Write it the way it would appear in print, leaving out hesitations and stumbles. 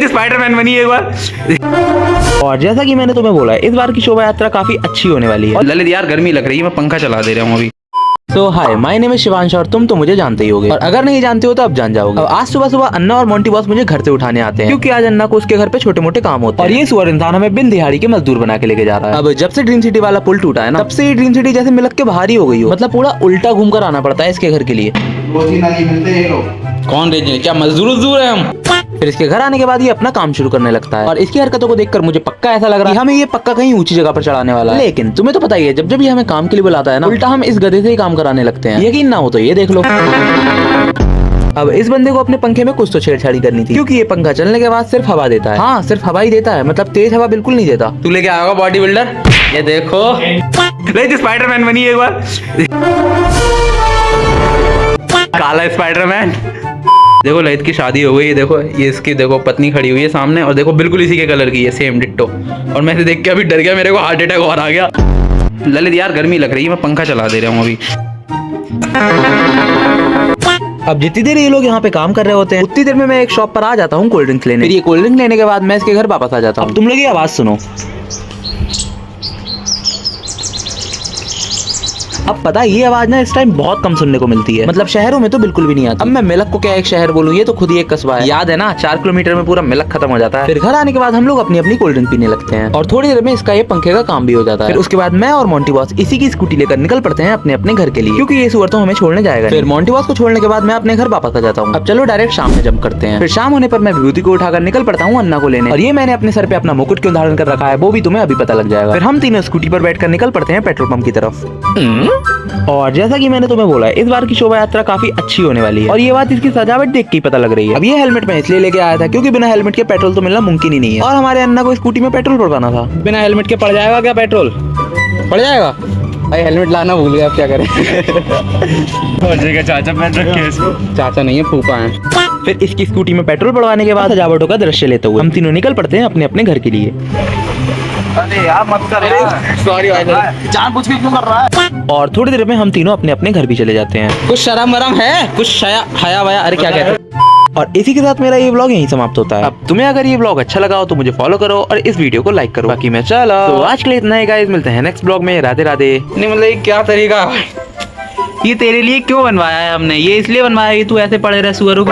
Spiderman बनी एक बार। और जैसा कि मैंने तुम्हें बोला, इस बार की शोभा यात्रा काफी अच्छी होने वाली है। ललित यार गर्मी लग रही है, मैं पंखा चला दे रहा हूँ अभी। तो हाय, माय नेम इज शिवांश और तुम तो मुझे जानते ही होगे, और अगर नहीं जानते हो तो अब जान जाओगे। अब आज सुबह सुबह अन्ना और मोंटी बॉस मुझे घर से उठाने आते हैं, क्योंकि आज अन्ना को उसके घर पे छोटे मोटे काम होते हैं, और ये सुअर इंसान हमें बिन दिहाड़ी के मजदूर बना के लेके जा रहा है। अब जब से ड्रीम सिटी वाला पुल टूटा है ना, तब से ये ड्रीम सिटी जैसे मिलक के बाहर ही हो गई हो। मतलब पूरा उल्टा घूम कर आना पड़ता है इसके घर के लिए। कौन रेजी, क्या मजदूर है हम? फिर इसके घर आने के बाद ये अपना काम शुरू करने लगता है, और इसकी हरकतों को देखकर मुझे पक्का ऐसा लग रहा है हमें ये पक्का कहीं ऊंची जगह पर चढ़ाने वाला है। लेकिन तुम्हें तो पता ही है, जब जब ये हमें काम के लिए बुलाता है ना, उल्टा हम इस गधे से ही काम कराने लगते हैं। यकीन ना हो तो ये देख लो। अब इस बंदे को अपने पंखे में कुछ तो छेड़छाड़ी करनी थी, क्योंकि ये पंखा चलने के बाद सिर्फ हवा देता है। हाँ, सिर्फ हवा ही देता है, मतलब तेज हवा बिल्कुल नहीं देता। तू लेके आएगा बॉडी बिल्डर, ये देखो स्पाइडरमैन बनी एक बार। काला स्पाइडरमैन। देखो ललित की शादी हो गई है, देखो ये इसकी देखो पत्नी खड़ी हुई है सामने, और देखो बिल्कुल इसी के कलर की है, सेम डिट्टो। और मैं इसे देख के अभी डर गया, मेरे को हार्ट अटैक और आ गया। ललित यार गर्मी लग रही है, मैं पंखा चला दे रहा हूँ अभी। अब जितनी देर ये लोग यहाँ पे काम कर रहे होते हैं, उतनी देर में मैं एक शॉप पर आ जाता हूँ कोल्ड ड्रिंक्स लेने। फिर ये कोल्ड ड्रिंक लेने के बाद मैं इसके घर वापस आ जाता हूँ। तुम लोग ये आवाज सुनो। अब पता है, ये आवाज ना इस टाइम बहुत कम सुनने को मिलती है, मतलब शहरों में तो बिल्कुल भी नहीं आती। अब मैं मिलक को क्या एक शहर बोलूं, ये तो खुद ही एक कस्बा है। याद है ना, 4 किलोमीटर में पूरा मिलक खत्म हो जाता है। फिर घर आने के बाद हम लोग अपनी अपनी कोल्ड ड्रिंक पीने लगते हैं, और थोड़ी देर में इसका ये पंखे का काम भी हो जाता है। फिर उसके बाद मैं और मोंटी बॉस इसी की स्कूटी लेकर निकल पड़ते हैं अपने अपने घर के लिए, क्योंकि ये सुअर तो हमें छोड़ने जाएगा। फिर मोंटी बॉस को छोड़ने के बाद मैं अपने घर वापस आ जाता हूँ। अब चलो डायरेक्ट शाम में जंप करते हैं। फिर शाम होने पर मैं विभूति को उठाकर निकल पड़ता हूँ अन्ना को लेने, और ये मैंने अपने सर पे अपना मुकुट क्यों धारण कर रखा है वो भी तुम्हें अभी पता लग जाएगा। फिर हम तीनों स्कूटी पर बैठकर निकल पड़ते हैं पेट्रोल पंप की तरफ। और जैसा कि मैंने तुम्हें बोला, इस बार की शोभा यात्रा काफी अच्छी होने वाली है, और ये बात इसकी सजावट देख के ही पता लग रही है। अब ये हेलमेट मैं इसलिए लेके आया था क्योंकि बिना हेलमेट के पेट्रोल तो मिलना मुमकिन ही नहीं है, और हमारे अन्ना को स्कूटी में पेट्रोल पड़वाना था। बिना हेलमेट के पड़ जाएगा क्या पेट्रोल? पड़ जाएगा भाई, हेलमेट लाना भूल गया, अब क्या करें। चाचा पहन रखे हैं इसको। चाचा नहीं है, फूफा है। फिर इसकी स्कूटी में पेट्रोल पड़वाने के बाद सजावटों का दृश्य लेते हुए हम तीनों निकल पड़ते हैं अपने अपने घर के लिए। अरे यार मत कर यार, सॉरी भाई, जानबूझ के क्यों कर रहा है? और थोड़ी देर में हम तीनों अपने अपने घर भी चले जाते हैं। कुछ शर्म वरम है, कुछ हया वया, अरे क्या कहते हैं। और इसी के साथ मेरा ये व्लॉग यहीं समाप्त होता है। अब तुम्हें अगर ये व्लॉग अच्छा लगा हो तो मुझे फॉलो करो और इस वीडियो को लाइक करो। बाकी मैं चला, तो आज के लिए इतना ही गाइस, मिलते हैं नेक्स्ट व्लॉग में। राधे राधे। नहीं मतलब ये क्या तरीका है? ये तेरे लिए क्यों बनवाया है हमने? ये इसलिए बनवाया है कि तू ऐसे पड़े रहे सुअरों को।